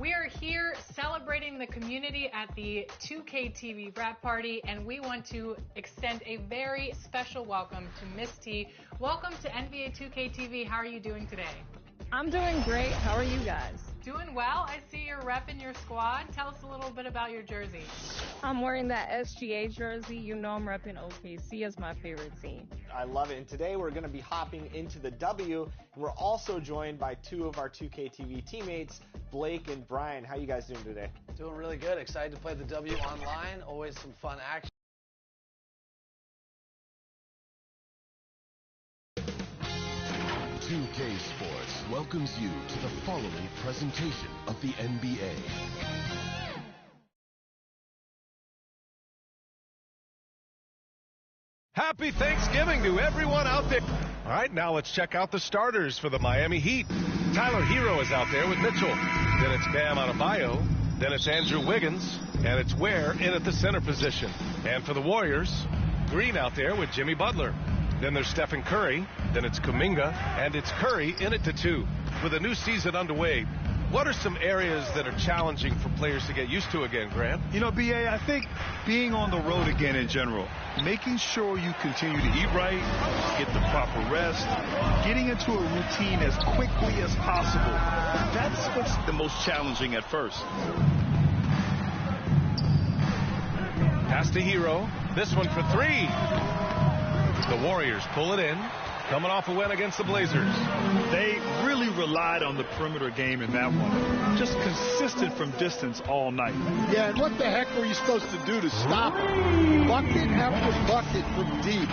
We are here celebrating the community at the 2K TV wrap party, and we want to extend a very special welcome to Miss T. Welcome to NBA 2K TV. How are you doing today? I'm doing great. How are you guys? Doing well. I see you're repping your squad. Tell us a little bit about your jersey. I'm wearing that SGA jersey. You know I'm repping OKC as my favorite team. I love it. And today we're going to be hopping into the W. And we're also joined by two of our 2K TV teammates, Blake and Brian. How you guys doing today? Doing really good. Excited to play the W online. Always some fun action. "2K Sports" welcomes you to the following presentation of the NBA. Happy Thanksgiving to everyone out there. All right, now let's check out the starters for the Miami Heat. Tyler Hero is out there with Mitchell. Then it's Bam Adebayo. Then it's Andrew Wiggins. And it's Ware in at the center position. And for the Warriors, Green out there with Jimmy Butler. Then there's Stephen Curry. Then it's Kuminga. And it's Curry in at the 2. With a new season underway, what are some areas that are challenging for players to get used to again, Grant? You know, B.A., I think being on the road again in general, making sure you continue to eat right, get the proper rest, getting into a routine as quickly as possible. That's what's the most challenging at first. Pass to Hero. This one for 3. The Warriors pull it in. Coming off a win against the Blazers. They really relied on the perimeter game in that one. Just consistent from distance all night. Yeah, and what the heck were you supposed to do to stop it? Bucket after bucket from deep.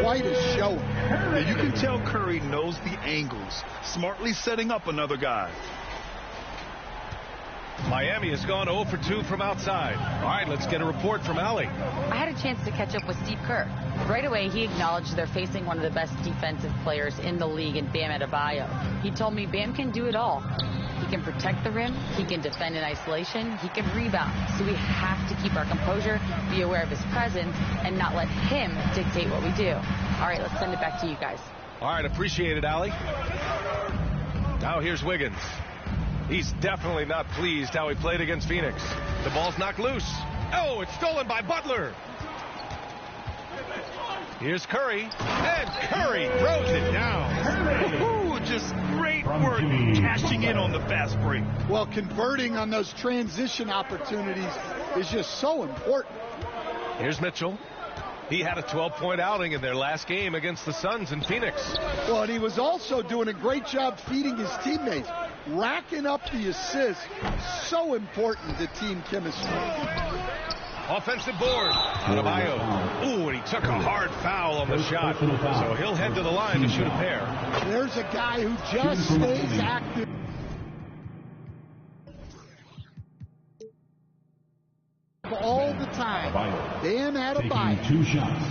Quite a show. And you can tell Curry knows the angles, smartly setting up another guy. Miami has gone 0 for 2 from outside. All right, let's get a report from Allie. I had a chance to catch up with Steve Kerr. Right away, he acknowledged they're facing one of the best defensive players in the league in Bam Adebayo. He told me Bam can do it all. He can protect the rim, he can defend in isolation, he can rebound. So we have to keep our composure, be aware of his presence, and not let him dictate what we do. All right, let's send it back to you guys. All right, appreciate it, Allie. Now here's Wiggins. He's definitely not pleased how he played against Phoenix. The ball's knocked loose. Oh, it's stolen by Butler. Here's Curry, and Curry throws it down. Ooh, just great work cashing in on the fast break. Well, converting on those transition opportunities is just so important. Here's Mitchell. He had a 12-point outing in their last game against the Suns in Phoenix. Well, and he was also doing a great job feeding his teammates, racking up the assists. So important to team chemistry. Offensive board. Adebayo. Ooh, and he took a hard foul on the shot. So he'll head to the line to shoot a pair. There's a guy who just stays active. All the time. Bam Adebayo. 2 shots.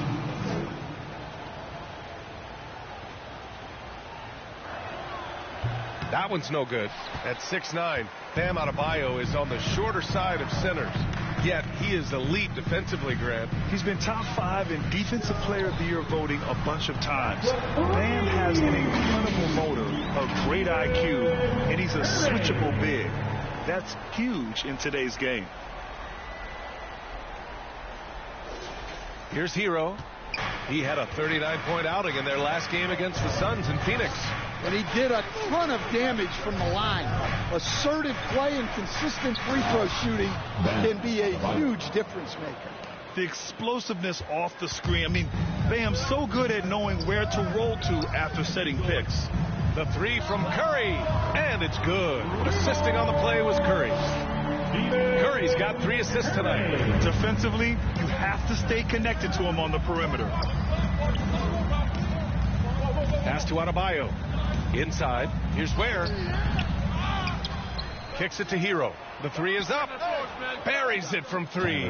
That one's no good. At 6'9", Bam Adebayo is on the shorter side of centers. Yet he is elite defensively, Grant. He's been top 5 in Defensive Player of the Year voting a bunch of times. Bam has an incredible motor, a great IQ, and he's a switchable big. That's huge in today's game. Here's Hero. He had a 39-point outing in their last game against the Suns in Phoenix. And he did a ton of damage from the line. Assertive play and consistent free throw shooting can be a huge difference maker. The explosiveness off the screen. I mean, Bam's so good at knowing where to roll to after setting picks. The 3 from Curry, and it's good. Assisting on the play was Curry. Curry's got 3 assists tonight. Defensively, you have to stay connected to him on the perimeter. Pass to Adebayo. Inside. Here's Ware. Kicks it to Hero. The 3 is up. Buries it from 3.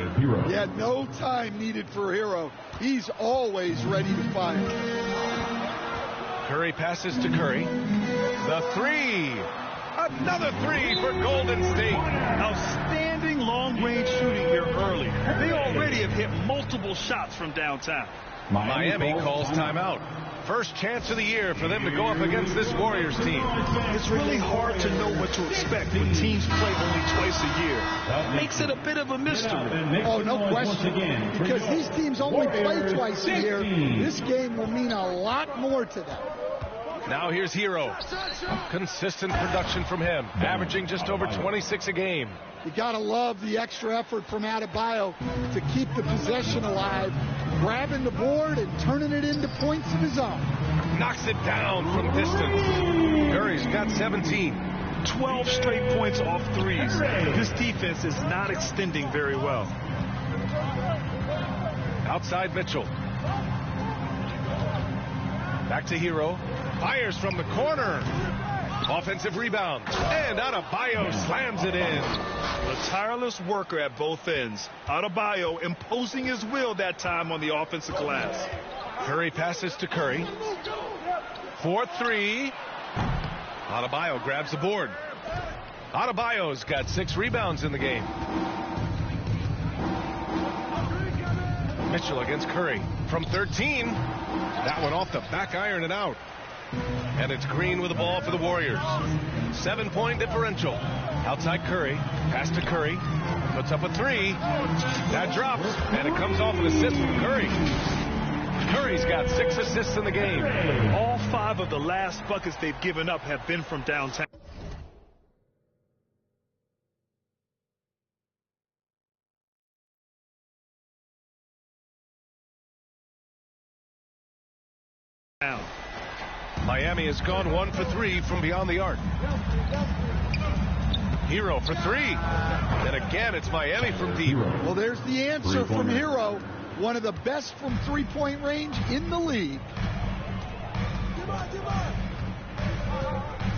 Yeah, no time needed for Hero. He's always ready to fire. Curry passes to Curry. The 3. Another 3 for Golden State. Outstanding long-range shooting here early. They already have hit multiple shots from downtown. Miami calls timeout. First chance of the year for them to go up against this Warriors team. It's really hard to know what to expect when teams play only twice a year. Makes it a bit of a mystery. Oh, no question. Because these teams only play twice a year, this game will mean a lot more to them. Now here's Hero. Consistent production from him, averaging just over 26 a game. You got to love the extra effort from Adebayo to keep the possession alive, grabbing the board and turning it into points of his own. Knocks it down from distance. Curry's got 17. 12 straight points off threes. This defense is not extending very well. Outside Mitchell. Back to Hero. Fires from the corner. Offensive rebound. And Adebayo slams it in. A tireless worker at both ends. Adebayo imposing his will that time on the offensive glass. Curry passes to Curry. 4-3. Adebayo grabs the board. Adebayo's got 6 rebounds in the game. Mitchell against Curry from 13. That one off the back iron and out. And it's Green with the ball for the Warriors. 7-point differential. Outside Curry. Pass to Curry. Puts up a 3. That drops. And it comes off an assist from Curry. Curry's got 6 assists in the game. All 5 of the last buckets they've given up have been from downtown. Miami has gone 1 for 3 from beyond the arc. Hero for 3. And again, it's Miami from deep. Well, there's the answer from Hero. One of the best from three-point range in the league.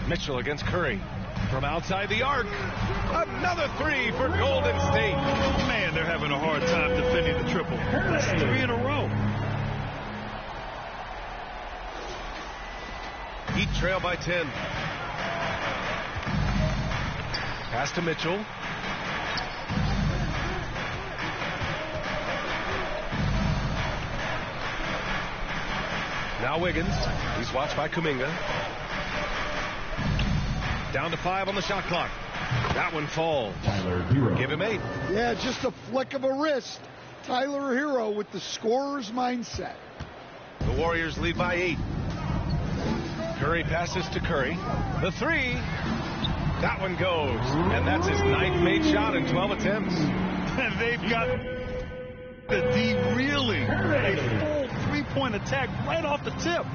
Mitchell against Curry. From outside the arc. Another 3 for Golden State. Man, they're having a hard time defending the triple. That's 3 in a row. Heat trail by 10. Pass to Mitchell. Now Wiggins. He's watched by Kuminga. Down to 5 on the shot clock. That one falls. Give him 8. Yeah, just a flick of a wrist. Tyler Hero with the scorer's mindset. The Warriors lead by 8. Curry passes to Curry. The 3. That one goes. And that's his 9th made shot in 12 attempts. And they've got the D reeling. A full 3-point attack right off the tip.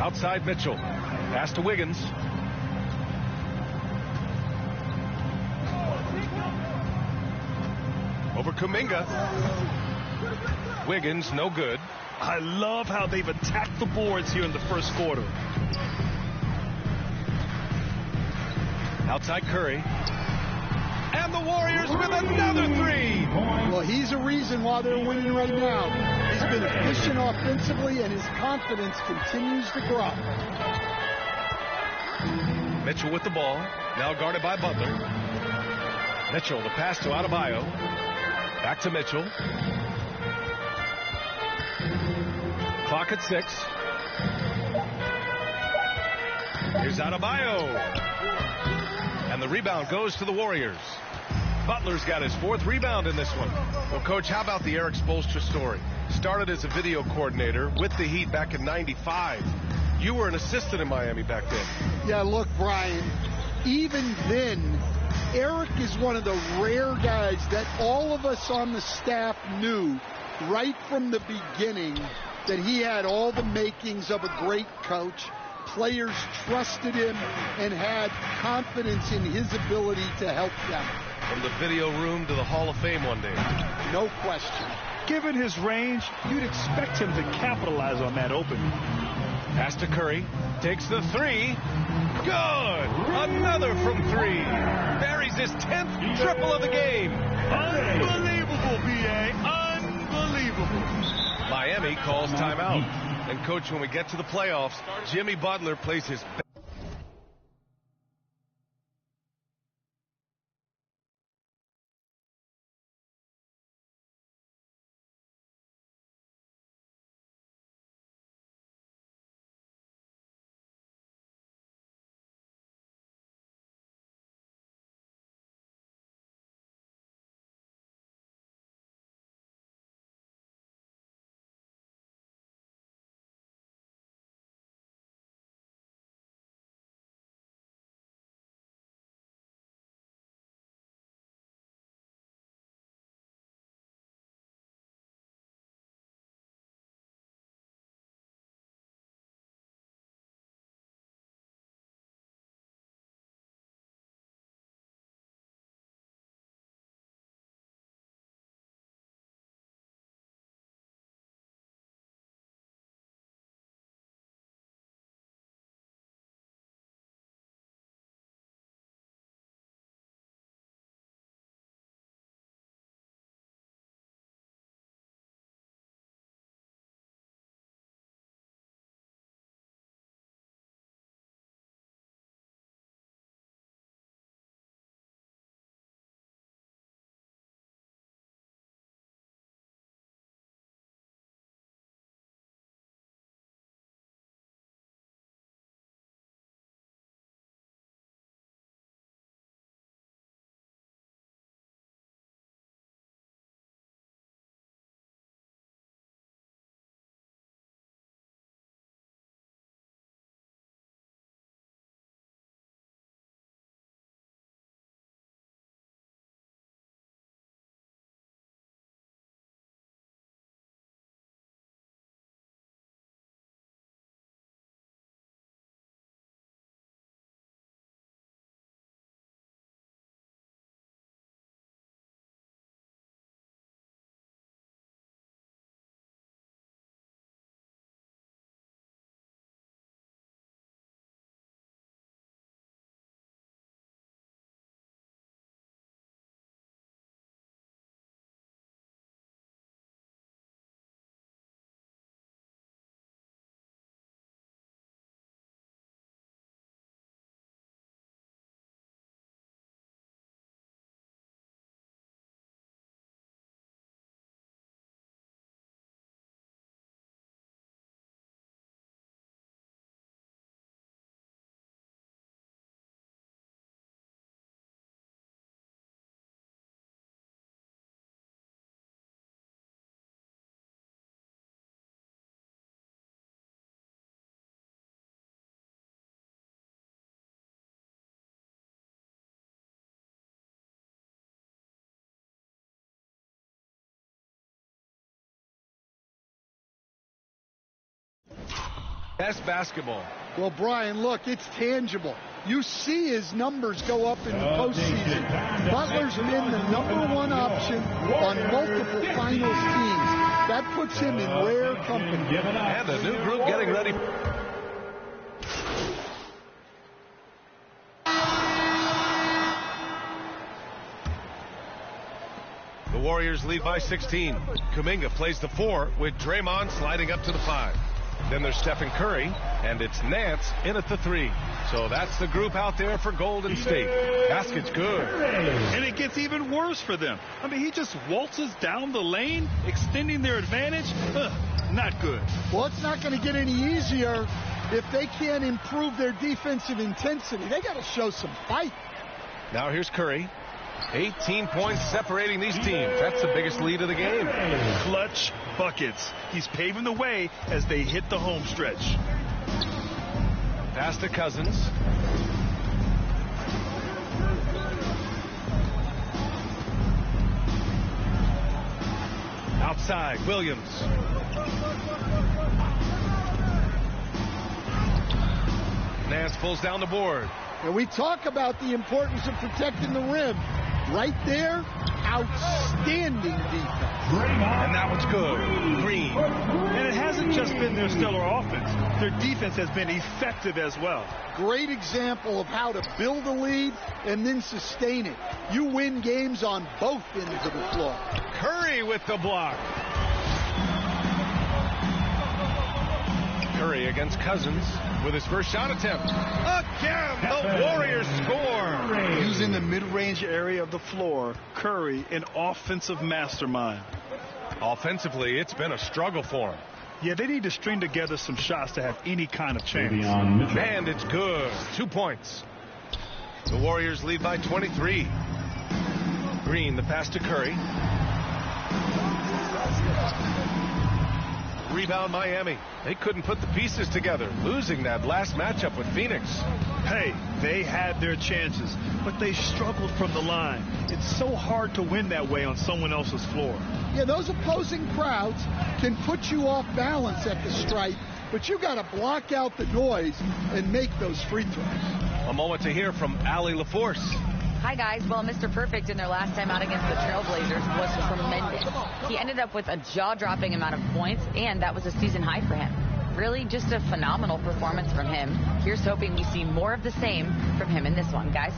Outside Mitchell. Pass to Wiggins. Over Kuminga. Wiggins, no good. I love how they've attacked the boards here in the first quarter. Outside Curry. And the Warriors with another 3. Well, he's a reason why they're winning right now. He's been efficient offensively, and his confidence continues to grow. Mitchell with the ball. Now guarded by Butler. Mitchell, the pass to Adebayo. Back to Mitchell. Clock at 6. Here's Adebayo. And the rebound goes to the Warriors. Butler's got his 4th rebound in this one. Well, Coach, how about the Eric Spoelstra story? Started as a video coordinator with the Heat back in '95. You were an assistant in Miami back then. Yeah, look, Brian, even then, Eric is one of the rare guys that all of us on the staff knew right from the beginning that he had all the makings of a great coach. Players trusted him and had confidence in his ability to help them. From the video room to the Hall of Fame one day. No question. Given his range, you'd expect him to capitalize on that opening. Pass to Curry. Takes the 3. Good! Another from 3. Buries his 10th triple of the game. Unbelievable, B.A. Unbelievable. Miami calls timeout. And, Coach, when we get to the playoffs, Jimmy Butler plays his best. Best basketball. Well, Brian, look, it's tangible. You see his numbers go up in the postseason. Butler's been the #1 option on multiple finals teams. That puts him in rare company. And a new group getting ready. The Warriors lead by 16. Kuminga plays the 4 with Draymond sliding up to the 5. Then there's Stephen Curry, and it's Nance in at the 3. So that's the group out there for Golden State. Basket's good. And it gets even worse for them. I mean, he just waltzes down the lane, extending their advantage. Not good. Well, it's not going to get any easier if they can't improve their defensive intensity. They got to show some fight. Now here's Curry. 18 points separating these teams. That's the biggest lead of the game. Clutch buckets. He's paving the way as they hit the home stretch. Pass to Cousins. Outside, Williams. Nance pulls down the board. And we talk about the importance of protecting the rim. Right there, outstanding defense. And that one's good. Green. And it hasn't just been their stellar offense. Their defense has been effective as well. Great example of how to build a lead and then sustain it. You win games on both ends of the floor. Curry with the block. Curry against Cousins with his first shot attempt. Again, the Warriors score. Using the mid-range area of the floor, Curry, an offensive mastermind. Offensively, it's been a struggle for him. Yeah, they need to string together some shots to have any kind of chance. And it's good. 2 points. The Warriors lead by 23. Green, the pass to Curry. Rebound Miami. They couldn't put the pieces together, losing that last matchup with Phoenix. Hey, they had their chances, but they struggled from the line. It's so hard to win that way on someone else's floor. Yeah, those opposing crowds can put you off balance at the stripe, but you got to block out the noise and make those free throws. A moment to hear from Allie LaForce. Hi, guys. Well, Mr. Perfect in their last time out against the Trailblazers was tremendous. He ended up with a jaw-dropping amount of points, and that was a season high for him. Really just a phenomenal performance from him. Here's hoping we see more of the same from him in this one, guys.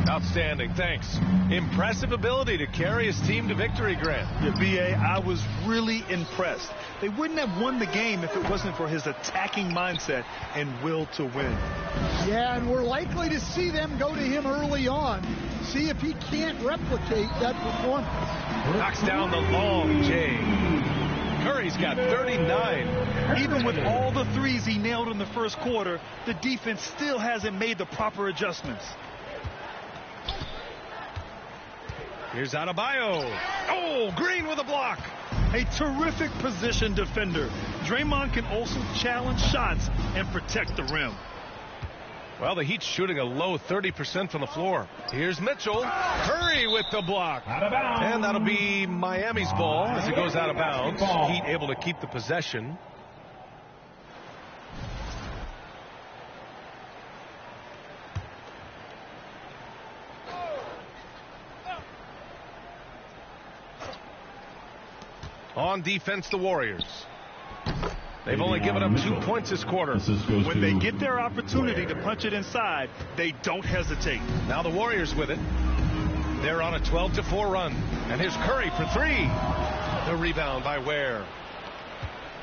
Outstanding, thanks. Impressive ability to carry his team to victory, Grant. Yeah, B.A., I was really impressed. They wouldn't have won the game if it wasn't for his attacking mindset and will to win. Yeah, and we're likely to see them go to him early on. See if he can't replicate that performance. Knocks down the long J. Curry's got 39. Even with all the threes he nailed in the first quarter, the defense still hasn't made the proper adjustments. Here's Adebayo. Oh, Green with a block. A terrific position defender. Draymond can also challenge shots and protect the rim. Well, the Heat's shooting a low 30% from the floor. Here's Mitchell. Curry with the block. And that'll be Miami's ball as it goes out of bounds. Heat able to keep the possession. On defense, the Warriors. They've only given up 2 points this quarter. When they get their opportunity to punch it inside, they don't hesitate. Now the Warriors with it. They're on a 12-4 run. And here's Curry for 3. The rebound by Ware.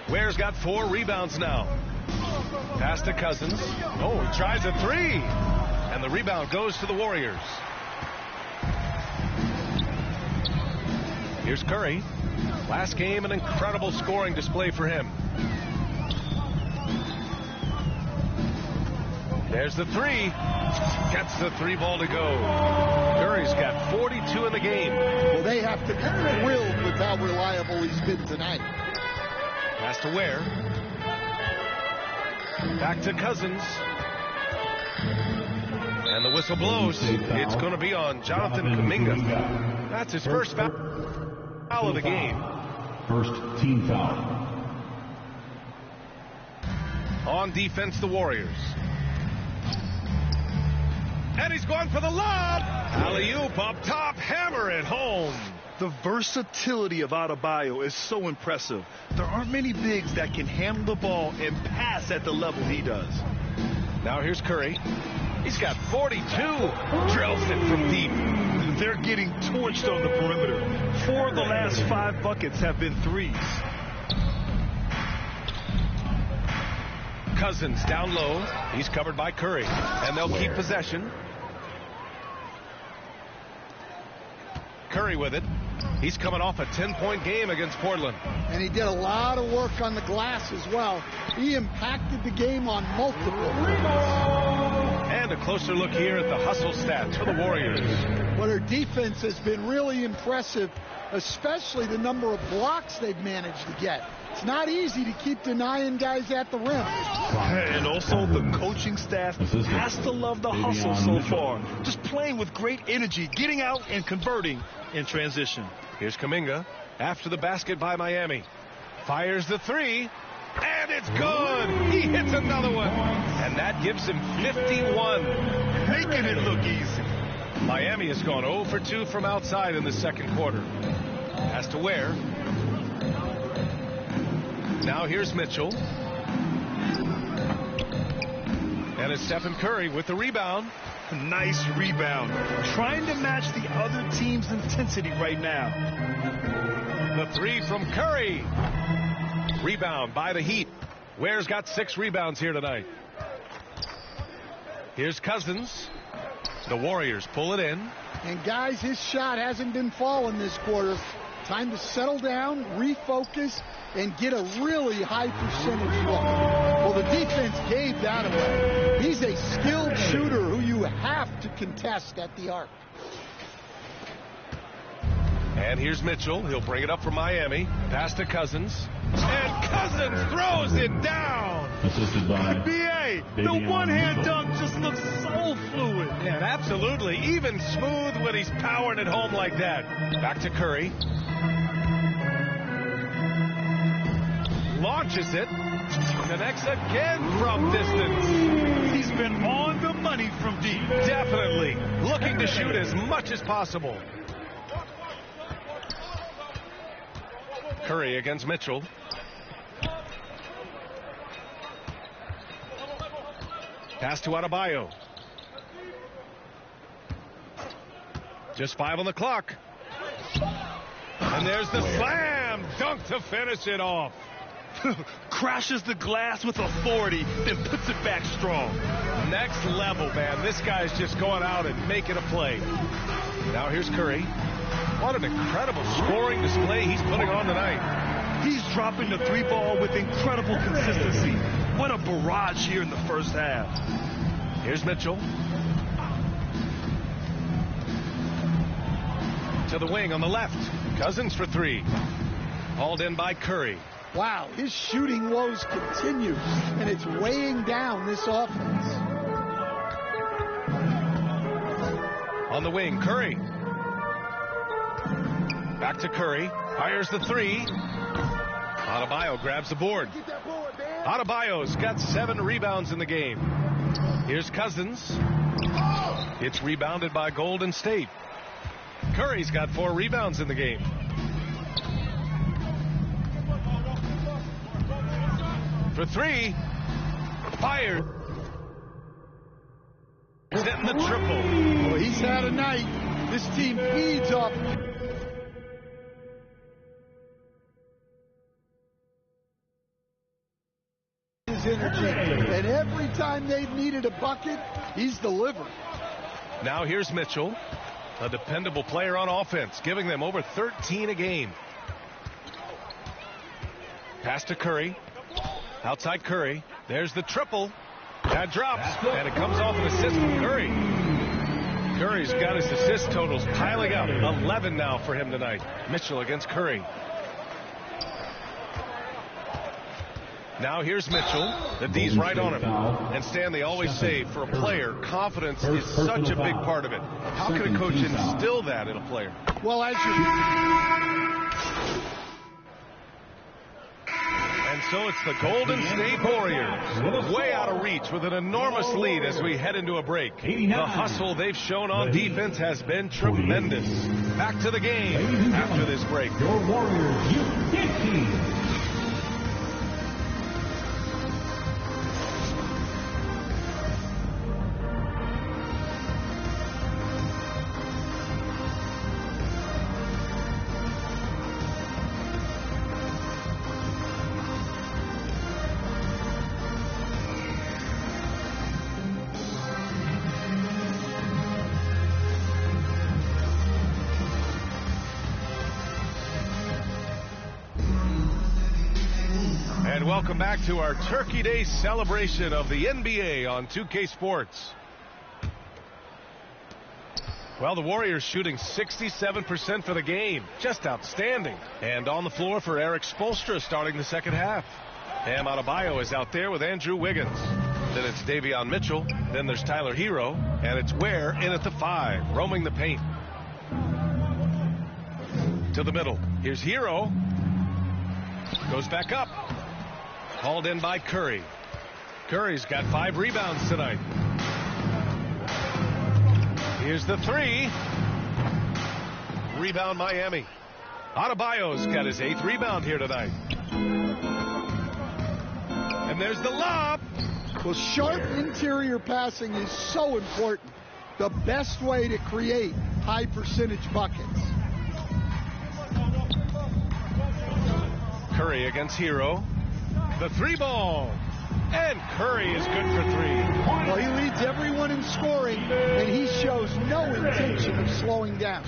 Ware's got 4 rebounds now. Pass to Cousins. Oh, he tries a 3. And the rebound goes to the Warriors. Here's Curry. Last game, an incredible scoring display for him. There's the 3. Gets the 3 ball to go. Curry's got 42 in the game. Well, they have to be thrilled with how reliable he's been tonight. Pass to Ware. Back to Cousins. And the whistle blows. It's going to be on Jonathan Kuminga. That's his first foul of the game. First team foul. On defense, the Warriors. And he's going for the lob. Alley-oop up top, hammer it home. The versatility of Adebayo is so impressive. There aren't many bigs that can handle the ball and pass at the level he does. Now here's Curry. He's got 42. Drills it from deep. They're getting torched on the perimeter. 4 of the last 5 buckets have been threes. Cousins down low. He's covered by Curry. And they'll keep possession. Curry with it. He's coming off a 10-point game against Portland. And he did a lot of work on the glass as well. He impacted the game on multiple. And a closer look here at the hustle stats for the Warriors. Well, their defense has been really impressive, especially the number of blocks they've managed to get. It's not easy to keep denying guys at the rim. And also the coaching staff has to love the hustle so far. Just playing with great energy, getting out and converting in transition. Here's Kuminga after the basket by Miami. Fires the three, and it's good. He hits another one, and that gives him 51. Making it look easy. Miami has gone 0 for 2 from outside in the second quarter. Has to wear. Now here's Mitchell. And it's Stephen Curry with the rebound. Nice rebound. Trying to match the other team's intensity right now. The three from Curry. Rebound by the Heat. Ware's got 6 rebounds here tonight. Here's Cousins. The Warriors pull it in. And guys, his shot hasn't been falling this quarter. Time to settle down, refocus, and get a really high percentage look. Well, the defense gave that away. He's a skilled shooter who you have to contest at the arc. And here's Mitchell. He'll bring it up for Miami. Pass to Cousins. And Cousins throws it down. Assisted by NBA. The one-hand dunk just looks so fluid. Yeah, absolutely. Even smooth when he's powering it home like that. Back to Curry. Launches it. Connects again from distance. He's been on the money from deep. Definitely. Looking to shoot as much as possible. Curry against Mitchell. Pass to Adebayo. Just 5 on the clock. And there's the slam dunk to finish it off. Crashes the glass with authority, then puts it back strong. Next level, man. This guy's just going out and making a play. Now here's Curry. What an incredible scoring display he's putting on tonight. He's dropping the 3 ball with incredible consistency. What a barrage here in the first half. Here's Mitchell. To the wing on the left. Cousins for 3. Hauled in by Curry. Wow, his shooting woes continue, and it's weighing down this offense. On the wing, Curry. Back to Curry. Fires the 3. Adebayo grabs the board. Adebayo's got 7 rebounds in the game. Here's Cousins. It's rebounded by Golden State. Curry's got 4 rebounds in the game. For 3. Fired. He's hitting the triple. Well, he's had a night. This team feeds off his energy. And every time they've needed a bucket, he's delivered. Now here's Mitchell, a dependable player on offense, giving them over 13 a game. Pass to Curry. Outside Curry. There's the triple. That drops, and it comes off an assist from Curry. Curry's got his assist totals piling up. 11 now for him tonight. Mitchell against Curry. Now here's Mitchell. The D's right on him. And Stan, they always say, for a player, confidence is such a big part of it. How can a coach instill that in a player? Well, as you... And so it's the Golden State Warriors, way out of reach with an enormous lead as we head into a break. The hustle they've shown on defense has been tremendous. Back to the game after this break. Your Warriors U15. And welcome back to our Turkey Day celebration of the NBA on 2K Sports. Well, the Warriors shooting 67% for the game. Just outstanding. And on the floor for Eric Spoelstra starting the second half. Bam Adebayo is out there with Andrew Wiggins. Then it's Davion Mitchell. Then there's Tyler Hero. And it's Ware in at the 5, roaming the paint. To the middle. Here's Hero. Goes back up. Called in by Curry. Curry's got 5 rebounds tonight. Here's the 3. Rebound Miami. Adebayo's got his 8th rebound here tonight. And there's the lob. Well, sharp interior passing is so important. The best way to create high percentage buckets. Curry against Hero. The 3-ball. And Curry is good for 3. Well, he leads everyone in scoring, and he shows no intention of slowing down.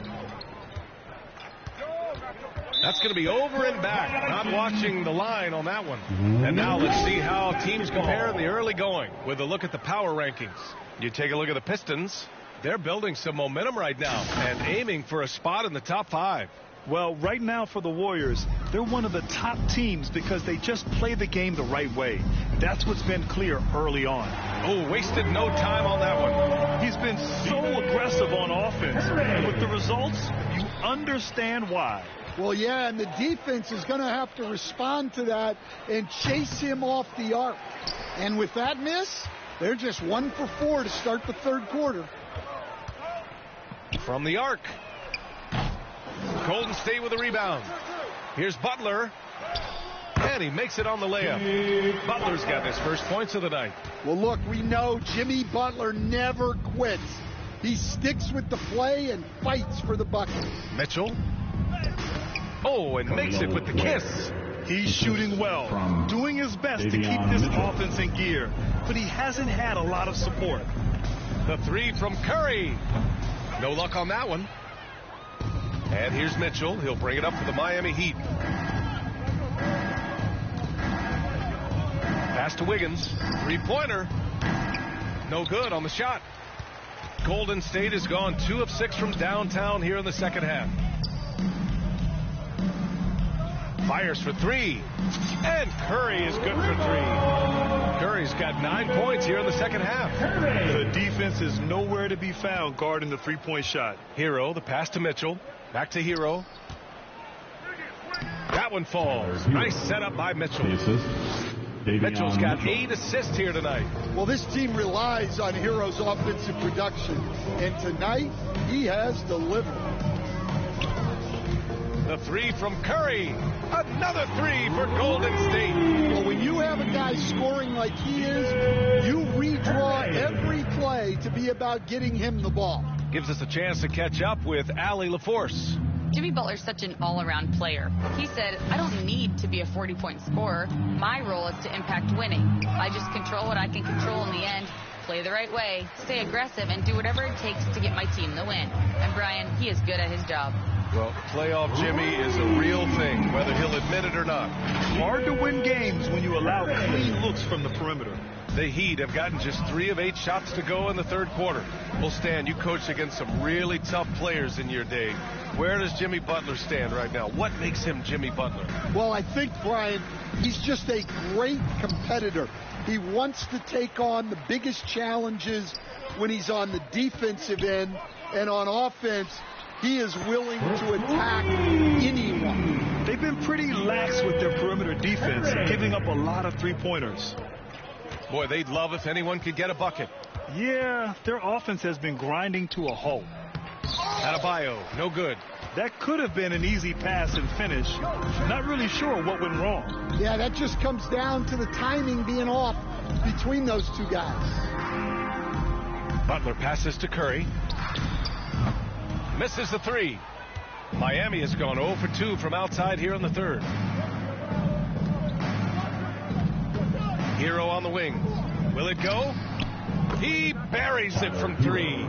That's going to be over and back. Not watching the line on that one. And now let's see how teams compare in the early going with a look at the power rankings. You take a look at the Pistons. They're building some momentum right now and aiming for a spot in the top 5. Well, right now for the Warriors, they're one of the top teams because they just play the game the right way. That's what's been clear early on. Oh, wasted no time on that one. He's been so aggressive on offense. And with the results, you understand why. Well, yeah, and the defense is going to have to respond to that and chase him off the arc. And with that miss, they're just 1 for 4 to start the third quarter. From the arc. Golden State with a rebound. Here's Butler. And he makes it on the layup. Butler's got his first points of the night. Well, look, we know Jimmy Butler never quits. He sticks with the play and fights for the bucket. Mitchell. Oh, and makes it with the kiss. He's shooting well, doing his best to keep this offense in gear, but he hasn't had a lot of support. The 3 from Curry. No luck on that one. And here's Mitchell. He'll bring it up for the Miami Heat. Pass to Wiggins. 3-pointer. No good on the shot. Golden State has gone 2 of 6 from downtown here in the second half. Fires for 3. And Curry is good for 3. Curry's got 9 points here in the second half. The defense is nowhere to be found guarding the 3-point shot. Hero, the pass to Mitchell. Back to Hero. That one falls. Nice setup by Mitchell. Mitchell's got 8 assists here tonight. Well, this team relies on Hero's offensive production. And tonight, he has delivered. The 3 from Curry. Another 3 for Golden State. Well, when you have a guy scoring like he is, you redraw every play to be about getting him the ball. Gives us a chance to catch up with Allie LaForce. Jimmy Butler's such an all-around player. He said, I don't need to be a 40-point scorer. My role is to impact winning. I just control what I can control in the end, play the right way, stay aggressive, and do whatever it takes to get my team the win. And Brian, he is good at his job. Well, playoff Jimmy is a real thing, whether he'll admit it or not. Hard to win games when you allow clean looks from the perimeter. The Heat have gotten just 3 of 8 shots to go in the third quarter. Well, Stan, you coached against some really tough players in your day. Where does Jimmy Butler stand right now? What makes him Jimmy Butler? Well, I think, Brian, he's just a great competitor. He wants to take on the biggest challenges when he's on the defensive end, and on offense, he is willing to attack anyone. They They've been pretty lax with their perimeter defense, giving up a lot of three-pointers. Boy, they'd love if anyone could get a bucket. Yeah, their offense has been grinding to a halt. Adebayo, no good. That could have been an easy pass and finish. Not really sure what went wrong. Yeah, that just comes down to the timing being off between those two guys. Butler passes to Curry. Misses the three. Miami has gone 0 for 2 from outside here in the third. Hero on the wing. Will it go? He buries it from three.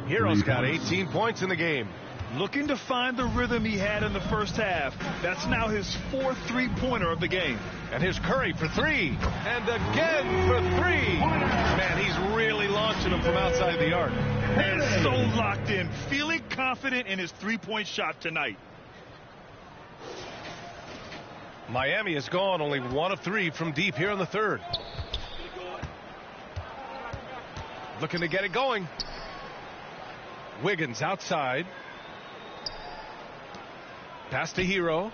Hero's got 18 points in the game. Looking to find the rhythm he had in the first half. That's now his fourth three-pointer of the game. And here's Curry for three. And again for three. Man, he's really launching them from outside the arc. And so locked in, feeling confident in his three-point shot tonight. Miami has gone only 1 of 3 from deep here in the third. Looking to get it going. Wiggins outside. Pass to Hero.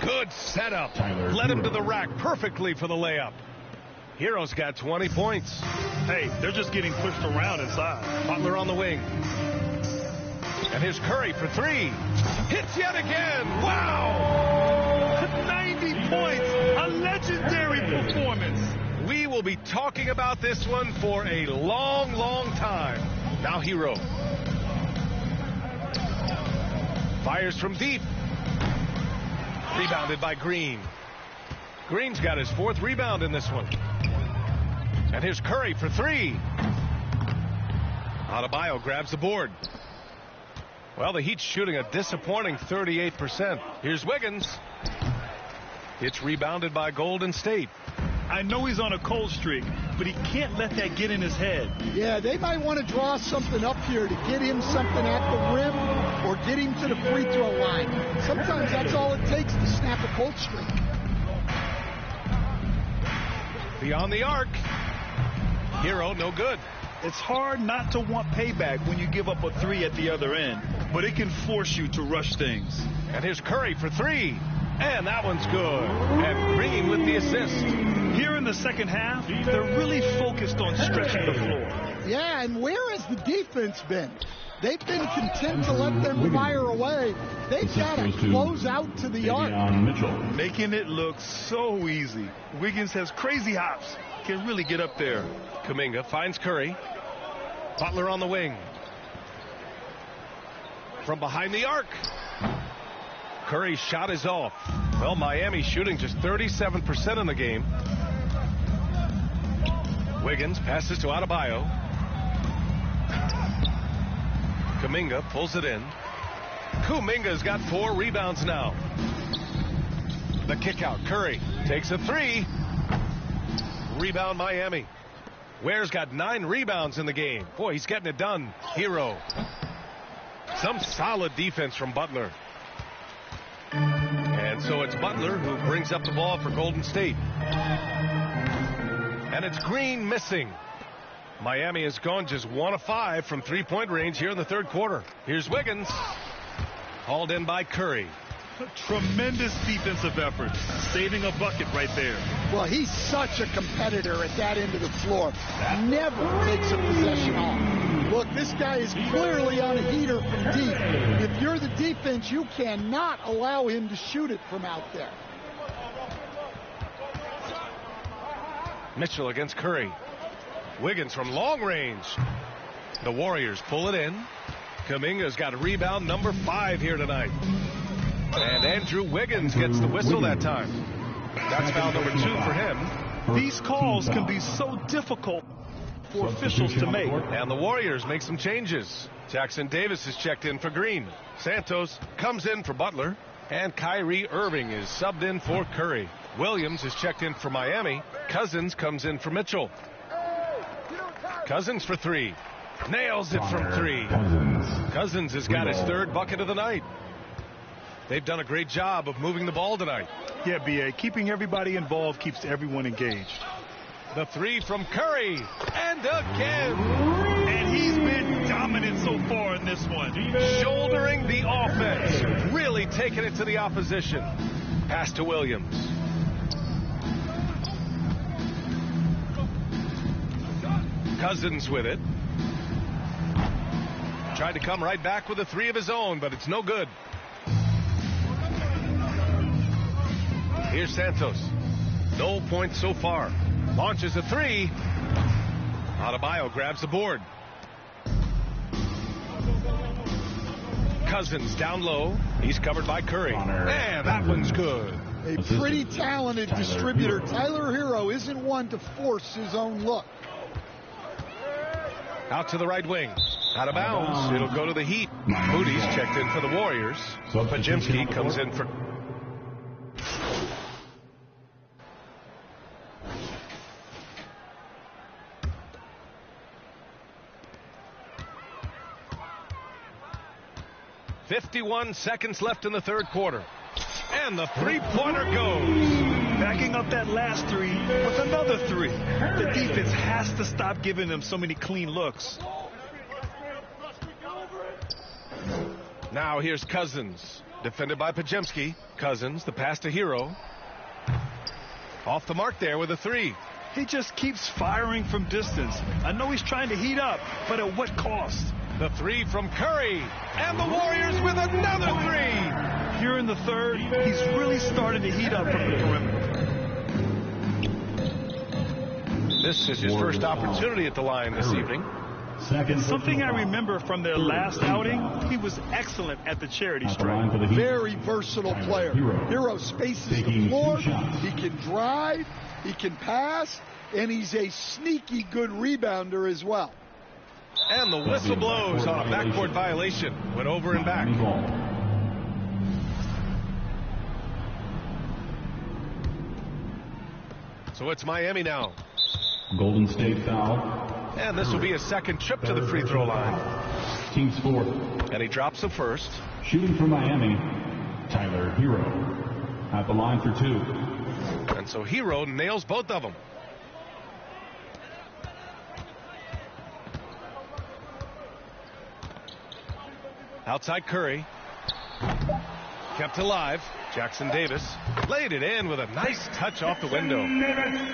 Good setup. Led him to the rack perfectly for the layup. Hero's got 20 points. Hey, they're just getting pushed around inside. Butler on the wing. And here's Curry for three. Hits yet again. Wow! 90 points. A legendary performance. We will be talking about this one for a long, long time. Now Hero. Fires from deep. Rebounded by Green. Green's got his 4th rebound in this one. And here's Curry for three. Adebayo grabs the board. Well, the Heat's shooting a disappointing 38%. Here's Wiggins. It's rebounded by Golden State. I know he's on a cold streak, but he can't let that get in his head. Yeah, they might want to draw something up here to get him something at the rim or get him to the free throw line. Sometimes that's all it takes to snap a cold streak. Beyond the arc. Hero, no good. It's hard not to want payback when you give up a three at the other end, but it can force you to rush things. And here's Curry for three. And that one's good. And Green with the assist. Here in the second half, they're really focused on stretching the floor. Yeah, and where has the defense been? They've been content to let them fire away. They've got to close out to the arc. Making it look so easy. Wiggins has crazy hops. Can really get up there. Kuminga finds Curry. Butler on the wing. From behind the arc. Curry's shot is off. Well, Miami shooting just 37% in the game. Wiggins passes to Adebayo. Kuminga pulls it in. Kuminga's got 4 rebounds now. The kick out. Curry takes a three. Rebound Miami. Ware's got 9 rebounds in the game. Boy, he's getting it done. Hero. Some solid defense from Butler. And so it's Butler who brings up the ball for Golden State. And it's Green missing. Miami has gone just 1 of 5 from three-point range here in the third quarter. Here's Wiggins. Hauled in by Curry. Tremendous defensive effort. Saving a bucket right there. Well, he's such a competitor at that end of the floor. Never takes a possession off. Look, this guy is clearly on a heater from deep. If you're the defense, you cannot allow him to shoot it from out there. Mitchell against Curry. Wiggins from long range. The Warriors pull it in. Kuminga's got rebound number 5 here tonight. And Andrew Wiggins gets the whistle that time. That's foul number 2 for him. These calls can be so difficult for officials to make. And the Warriors make some changes. Jackson Davis is checked in for Green. Santos comes in for Butler. And Kyrie Irving is subbed in for Curry. Williams is checked in for Miami. Cousins comes in for Mitchell. Cousins for 3. Nails it from 3. Cousins has got his 3rd bucket of the night. They've done a great job of moving the ball tonight. Yeah, B.A. Keeping everybody involved keeps everyone engaged. The 3 from Curry. And again. And he's been dominant so far in this one. Shouldering the offense. Really really taking it to the opposition. Pass to Williams. Cousins with it. Tried to come right back with a three of his own, but it's no good. Here's Santos. No points so far. Launches a three. Adebayo grabs the board. Cousins down low. He's covered by Curry. And that one's good. A pretty talented distributor. Tyler Hero isn't one to force his own look. Out to the right wing. Out of bounds. It'll go to the Heat. Moody's checked in for the Warriors. Pajemski comes in for... .51 seconds left in the third quarter. And the three-pointer goes. Backing up that last three with another three. The defense has to stop giving them so many clean looks. Now here's Cousins. Defended by Pajemski. Cousins, the pass to Hero. Off the mark there with a three. He just keeps firing from distance. I know he's trying to heat up, but at what cost? The three from Curry. And the Warriors with another three. Here in the third, he's really starting to heat up from the perimeter. This is his first opportunity at the line this evening. Something I remember from their last outing, he was excellent at the charity stripe. Very versatile player. Hero spaces the floor. He can drive, he can pass, and he's a sneaky good rebounder as well. And the whistle blows on a backcourt violation. Went over and back. So it's Miami now. Golden State foul. And this will be a second trip to the free throw line. Team's fourth. And he drops the first. Shooting for Miami, Tyler Hero. At the line for two. And so Hero nails both of them. Outside Curry. Kept alive. Jackson Davis laid it in with a nice touch off the window.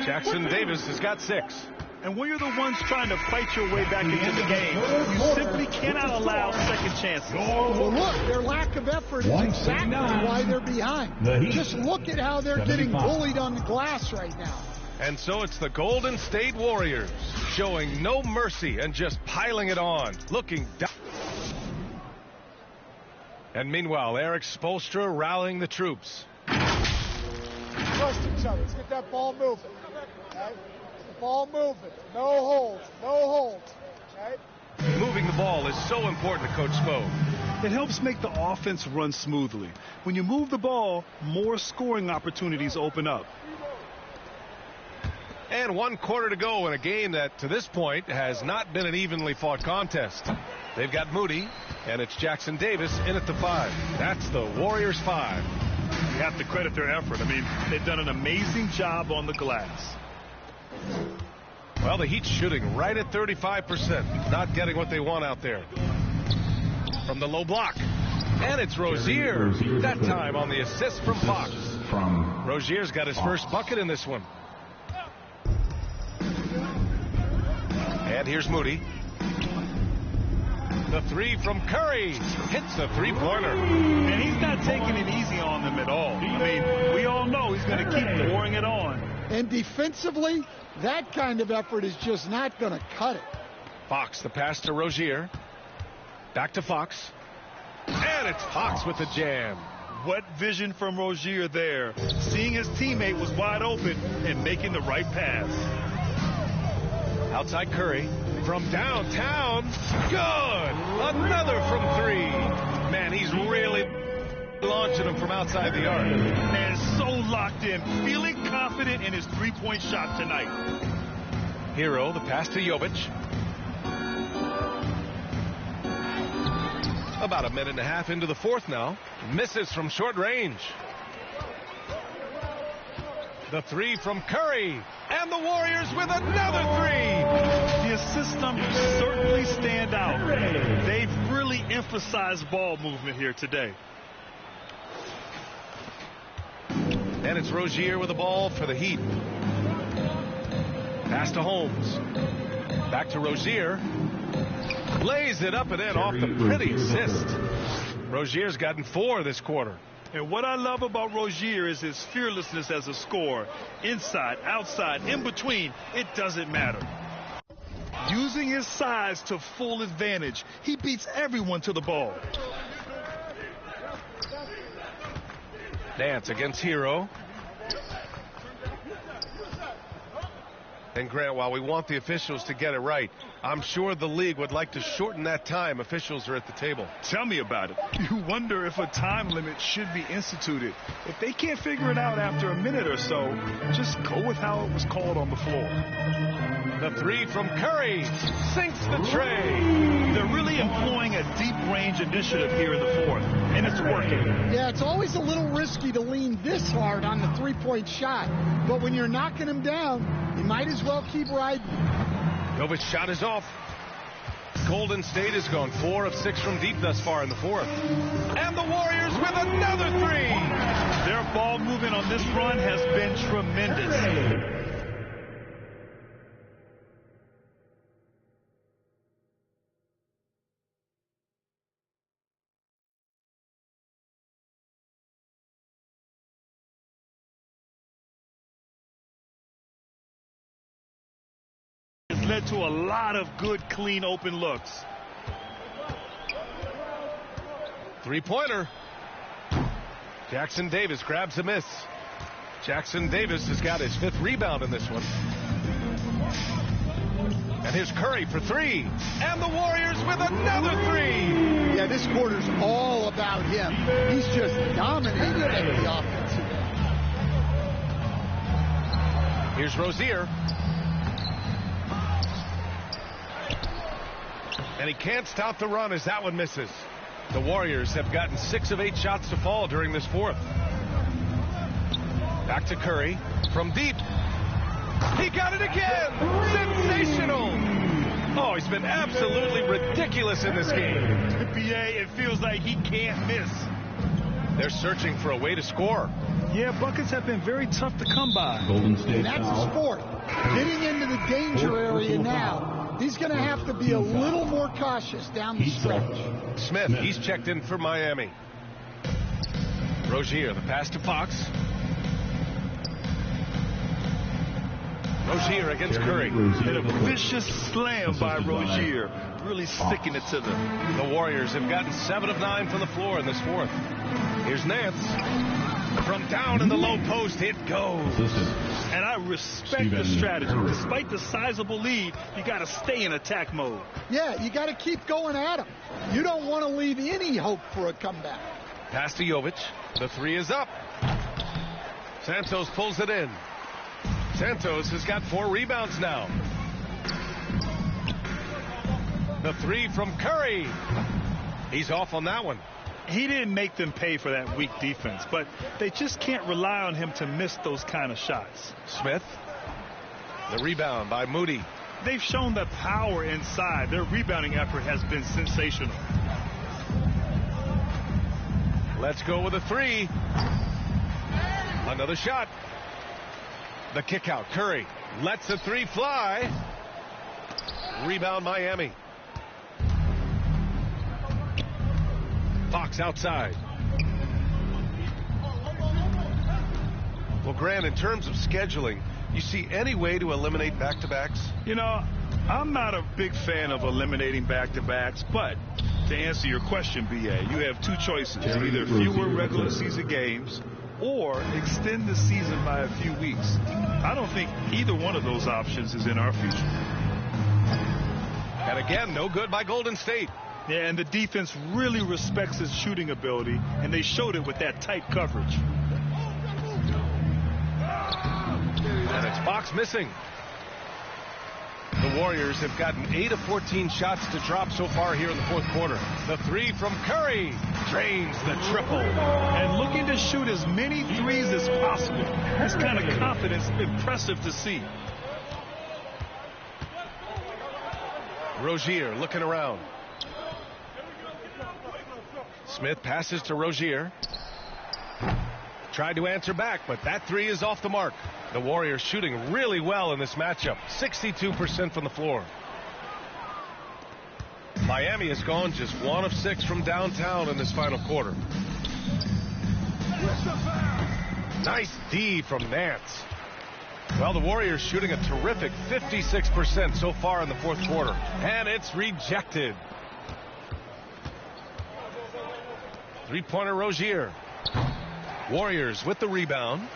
Jackson Davis has got 6. And when you're the ones trying to fight your way back into the game, you simply cannot allow second chances. Well, look, their lack of effort is exactly why they're behind. Just look at how they're getting bullied on the glass right now. And so it's the Golden State Warriors showing no mercy and just piling it on, looking down. And meanwhile, Eric Spoelstra rallying the troops. Trust each other. Let's get that ball moving. Okay? The ball moving. No holds. No holds. Okay? Moving the ball is so important to Coach Spo. It helps make the offense run smoothly. When you move the ball, more scoring opportunities open up. And 1 quarter to go in a game that, to this point, has not been an evenly fought contest. They've got Moody, and it's Jackson Davis in at the 5. That's the Warriors 5. You have to credit their effort. I mean, they've done an amazing job on the glass. Well, the Heat's shooting right at 35%. Not getting what they want out there. From the low block. And it's Rozier. That time on the assist from Fox. Rozier's got his first bucket in this one. And here's Moody. The 3 from Curry hits the three-pointer. And he's not taking it easy on them at all. I mean, we all know he's going to keep pouring it on. And defensively, that kind of effort is just not going to cut it. Fox, the pass to Rozier. Back to Fox. And it's Fox with the jam. What vision from Rozier there. Seeing his teammate was wide open and making the right pass. Outside Curry. From downtown. Good. Another from 3. Man, he's really launching them from outside the arc. And so locked in, feeling confident in his three-point shot tonight. Hero, the pass to Jovic. About a minute and a half into the fourth now. Misses from short range. The 3 from Curry. And the Warriors with another 3. The assist numbers certainly stand out. They've really emphasized ball movement here today. And it's Rozier with the ball for the Heat. Pass to Holmes. Back to Rozier. Lays it up and in off the pretty assist. Rozier's gotten 4 this quarter. And what I love about Rozier is his fearlessness as a scorer. Inside, outside, in between, it doesn't matter. Using his size to full advantage, he beats everyone to the ball. Nance against Hero. And Grant, while we want the officials to get it right, I'm sure the league would like to shorten that time officials are at the table. Tell me about it. You wonder if a time limit should be instituted. If they can't figure it out after a minute or so, just go with how it was called on the floor. The 3 from Curry sinks the tray. They're really employing a deep range initiative here in the 4th, and it's working. Yeah, it's always a little risky to lean this hard on the three-point shot, but when you're knocking him down, you might as well keep riding. Jovic's shot is off. Golden State has gone 4 of 6 from deep thus far in the 4th. And the Warriors with another 3. Their ball movement on this run has been tremendous. Led to a lot of good, clean, open looks. 3-pointer. Jackson Davis grabs a miss. Jackson Davis has got his 5th rebound in this one. And here's Curry for 3. And the Warriors with another 3. Yeah, this quarter's all about him. He's just dominated at the offensive end. Here's Rozier. And he can't stop the run as that one misses. The Warriors have gotten 6 of 8 shots to fall during this 4th. Back to Curry from deep. He got it again. Sensational. Oh, he's been absolutely ridiculous in this game. PA, it feels like he can't miss. They're searching for a way to score. Yeah, buckets have been very tough to come by. Golden State. That's a sport. Getting into the danger area now. He's going to have to be a little more cautious down the stretch. Smith, he's checked in for Miami. Rozier, the pass to Fox. Rozier against Curry. And a vicious slam by Rozier, really sticking it to them. The Warriors have gotten 7 of 9 from the floor in this 4th. Here's Nance. From down in the low post, it goes. And I respect the strategy. Despite the sizable lead, you got to stay in attack mode. Yeah, you got to keep going at him. You don't want to leave any hope for a comeback. Pass to Jovic. The 3 is up. Santos pulls it in. Santos has got 4 rebounds now. The 3 from Curry. He's off on that one. He didn't make them pay for that weak defense, but they just can't rely on him to miss those kind of shots. Smith. The rebound by Moody. They've shown the power inside. Their rebounding effort has been sensational. Let's go with a 3. Another shot. The kick out. Curry lets the 3 fly. Rebound Miami. Fox outside. Well, Grant, in terms of scheduling, you see any way to eliminate back-to-backs? You know, I'm not a big fan of eliminating back-to-backs, but to answer your question, BA, you have 2 choices. Either fewer regular season games or extend the season by a few weeks. I don't think either one of those options is in our future. And again, no good by Golden State. Yeah, and the defense really respects his shooting ability, and they showed it with that tight coverage. And it's Fox missing. The Warriors have gotten 8 of 14 shots to drop so far here in the 4th quarter. The 3 from Curry drains the triple. And looking to shoot as many threes as possible. This kind of confidence is impressive to see. Rozier looking around. Smith passes to Rozier. tried to answer back, but that three is off the mark. The Warriors shooting really well in this matchup, 62% from the floor. Miami has gone just 1 of 6 from downtown in this final quarter. Nice D from Nance. Well, the Warriors shooting a terrific 56% so far in the fourth quarter, and it's rejected. Three-pointer Rozier. Warriors with the rebound.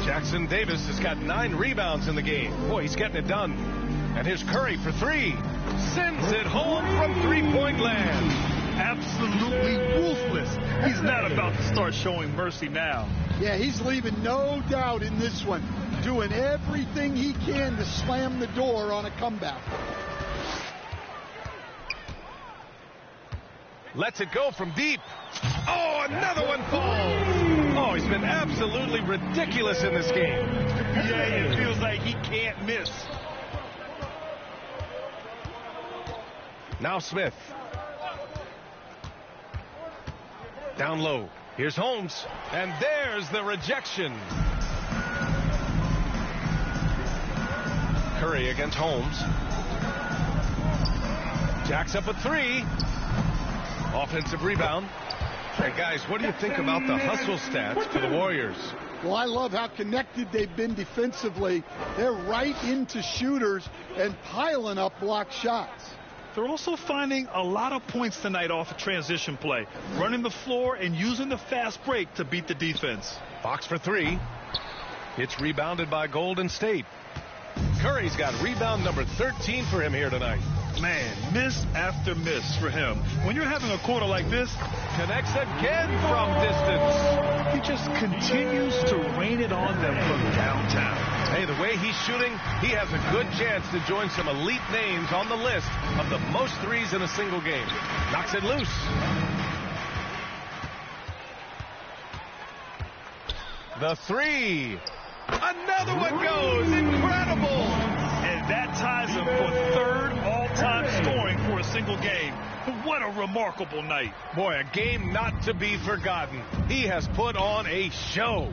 Jackson Davis has got 9 rebounds in the game. Boy, he's getting it done. And here's Curry for 3. Sends it home from three-point land. Absolutely ruthless. He's not about to start showing mercy now. Yeah, he's leaving no doubt in this one. Doing everything he can to slam the door on a comeback. Lets it go from deep. Oh, another one falls. Oh, he's been absolutely ridiculous in this game. Yeah, it feels like he can't miss. Now Smith. Down low. Here's Holmes. And there's the rejection. Curry against Holmes. Jacks up a 3. Offensive rebound. And guys, what do you think about the hustle stats for the Warriors? Well, I love how connected they've been defensively. They're right into shooters and piling up block shots. They're also finding a lot of points tonight off of transition play, running the floor and using the fast break to beat the defense. Fox for 3. It's rebounded by Golden State. Curry's got rebound number 13 for him here tonight. Man, miss after miss for him. When you're having a quarter like this, connects again from distance. He just continues to rain it on them from downtown. Hey, the way he's shooting, he has a good chance to join some elite names on the list of the most threes in a single game. Knocks it loose. The 3. Another one goes. Incredible. And that ties him for 3rd all-time scoring for a single game. What a remarkable night. Boy, a game not to be forgotten. He has put on a show.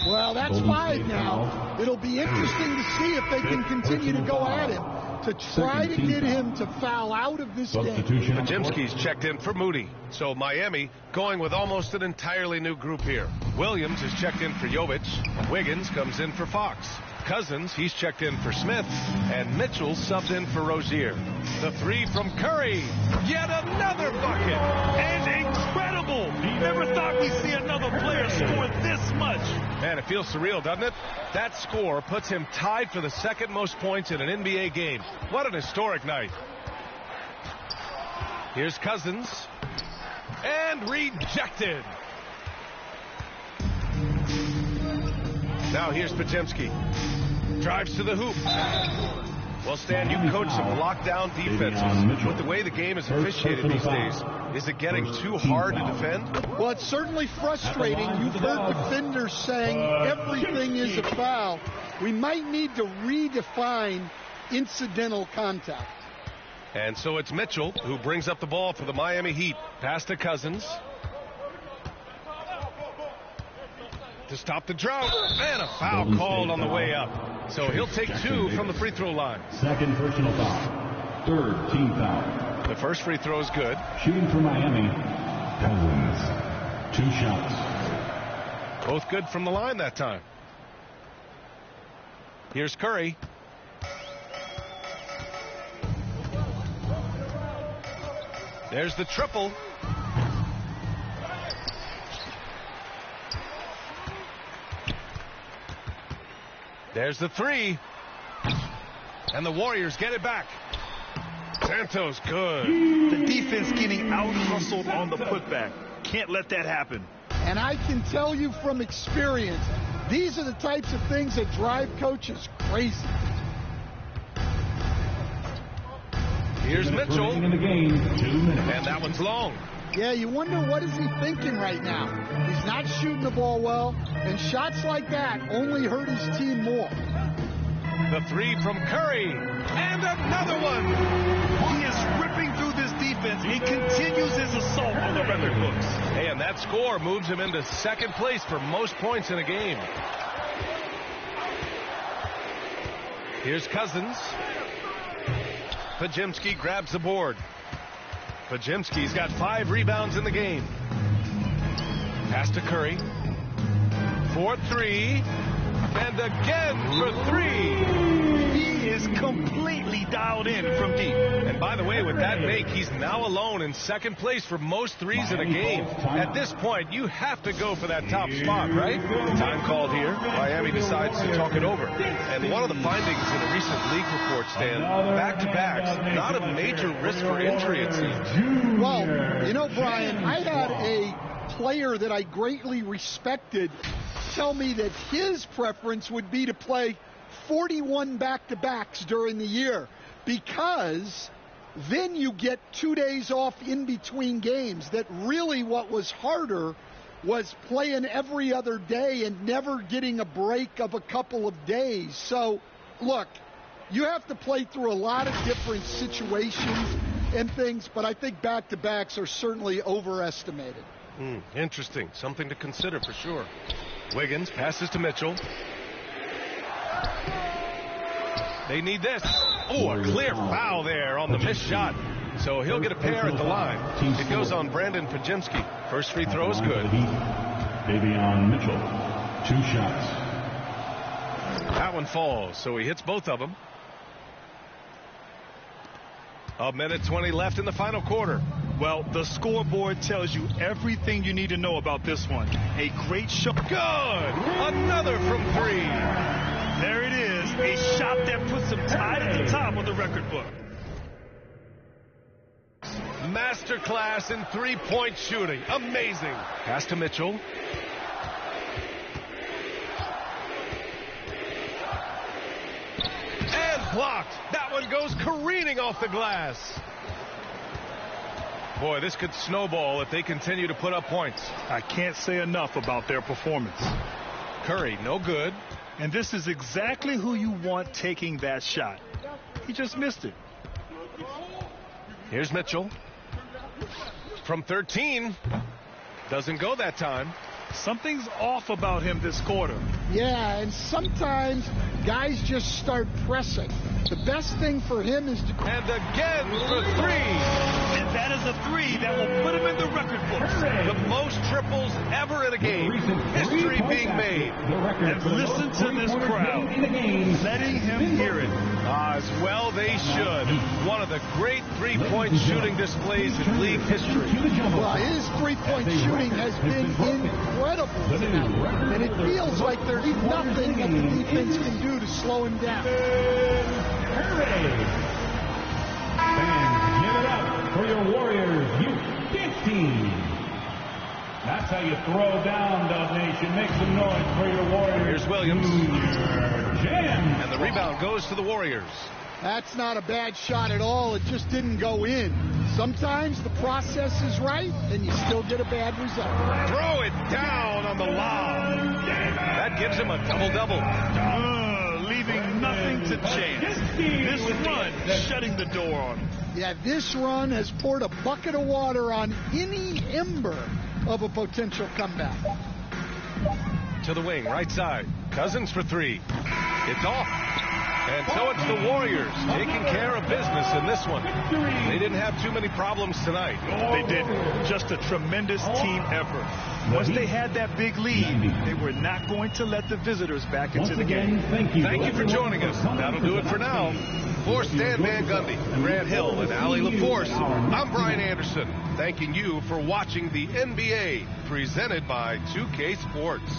Well, that's 5 now. It'll be interesting to see if they can continue to go at him to try to get him to foul out of this game. Majimski's checked in for Moody. So Miami going with almost an entirely new group here. Williams is checked in for Jovic. Wiggins comes in for Fox. Cousins, he's checked in for Smith. And Mitchell subbed in for Rozier. The 3 from Curry. Yet another bucket. And incredible. Never thought we'd see another player score this much. Man, it feels surreal, doesn't it? That score puts him tied for the 2nd most points in an NBA game. What an historic night. Here's Cousins. And rejected. Now here's Podziemski. Drives to the hoop. Well, Stan, you coach some lockdown defenses. With the way the game is officiated these days, is it getting too hard to defend? Well, it's certainly frustrating. You've heard defenders saying everything is a foul. We might need to redefine incidental contact. And so it's Mitchell who brings up the ball for the Miami Heat. Pass to Cousins. To stop the drought. And a foul called on the way up. So he'll take 2 from the free throw line. 2nd personal foul. 3rd team foul. The first free throw is good. Shooting for Miami, Cousins. 2 shots. Both good from the line that time. Here's Curry. There's the triple. There's the 3. And the Warriors get it back. Santos good. The defense getting out-hustled on the putback. Can't let that happen. And I can tell you from experience, these are the types of things that drive coaches crazy. Here's Mitchell. In the game, 2 minutes. And that one's long. Yeah, you wonder what is he thinking right now. He's not shooting the ball well, and shots like that only hurt his team more. The 3 from Curry. And another one. He is ripping through this defense defense, he continues his assault on the record books. Hey, and that score moves him into second place for most points in a game. Here's Cousins. Podziemski grabs the board. Podziemski's got 5 rebounds in the game. Pass to Curry. 4-3. And again for 3. He is completely dialed in from deep. And by the way, with that make, he's now alone in second place for most threes in a game. At this point, you have to go for that top spot, right? Time called here. Miami decides to talk it over. And one of the findings in a recent league report, Stan, back-to-backs, not a major risk for injury, it seems. Well, you know, Brian, I had a player that I greatly respected tell me that his preference would be to play 41 back-to-backs during the year, because then you get 2 days off in between games. That really what was harder was playing every other day and never getting a break of a couple of days. So, look, you have to play through a lot of different situations and things, but I think back-to-backs are certainly overestimated. Interesting. Something to consider for sure. Wiggins passes to Mitchell. They need this. Oh, a clear foul there on the missed shot. So he'll get a pair at the line. It goes on Brandon Podziemski. First free throw is good. Davion Mitchell, 2 shots. That one falls, so he hits both of them. A minute 20 left in the final quarter. Well, the scoreboard tells you everything you need to know about this one. A great shot. Good! Another from 3. There it is. A shot that puts him tied at the top of the record book. Masterclass in three-point shooting. Amazing. Pass to Mitchell. And blocked. That one goes careening off the glass. Boy, this could snowball if they continue to put up points. I can't say enough about their performance. Curry, no good. And this is exactly who you want taking that shot. He just missed it. Here's Mitchell. From 13. Doesn't go that time. Something's off about him this quarter. Yeah, and sometimes guys just start pressing. The best thing for him is to... And again for 3. And that is a 3 that will put him in the record books. The most triples ever in a game. History being made. And listen to this crowd, letting him hear it. As well they should. One of the great three-point shooting displays in league history. Well, his three-point shooting has been incredible tonight. And it feels like there's nothing that the defense can do to slow him down. Fans, give it up for your Warriors U15. That's how you throw down, Dub Nation. Make some noise for your Warriors. Here's Williams. Jam. And the rebound goes to the Warriors. That's not a bad shot at all. It just didn't go in. Sometimes the process is right, and you still get a bad result. Throw it down on the lob. That gives him a double-double. Leaving nothing to chance. This run shutting the door on him. Yeah, this run has poured a bucket of water on any ember of a potential comeback. To the wing, right side. Cousins for 3. It's off. And so it's the Warriors taking care of business in this one. They didn't have too many problems tonight. They didn't. Just a tremendous team effort. Once they had that big lead, they were not going to let the visitors back into the game. Thank you for joining us. That'll do it for now. For Stan Van Gundy, Grant Hill, and Allie LaForce, I'm Brian Anderson, thanking you for watching the NBA presented by 2K Sports.